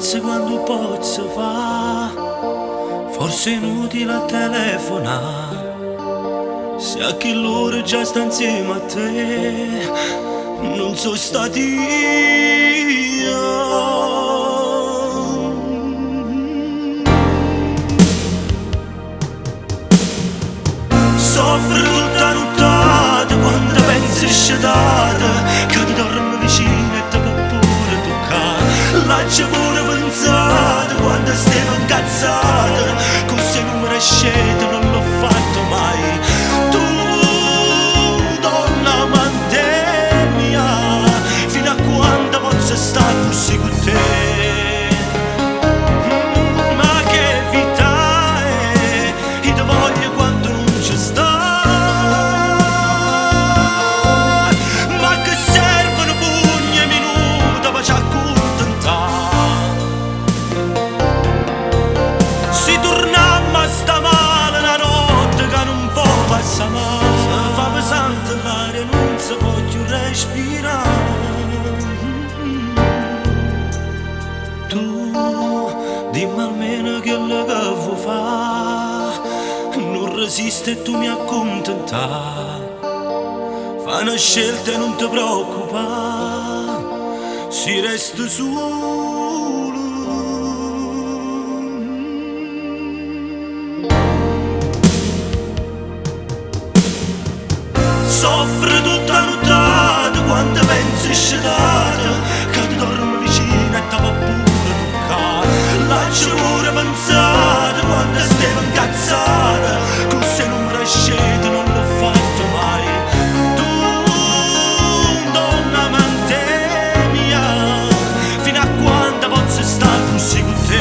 pensi quando posso fa, forse è inutile telefonare, se a che loro già sta insieme a te, non sono stati io. Soffro tutta nottata quando pensi scettata, che ti dormo vicino e ti può pure toccare. L'hai pure pensato quando stiamo incazzata, con sei numeri scelti non l'ho fatto mai. Tu, donna amante mia, fino a quando posso stare così con te? Se fa pesante l'aria non si può più respirare. Tu dimmi almeno che lo che vuoi fare, non resiste e tu mi accontentare. Fai una scelta e non ti preoccupare, si resta solo. Soffro tutta nottata quando pensi scettata, che ti dormo vicino e ti va pure toccare. L'hai pure pensata quando stiamo incazzata, con sei numeri scelti non l'ho fatto mai. Tu, donna amante mia, fino a quando posso stare così con te?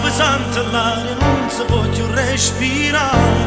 Pesante l'aria non si può più respirare.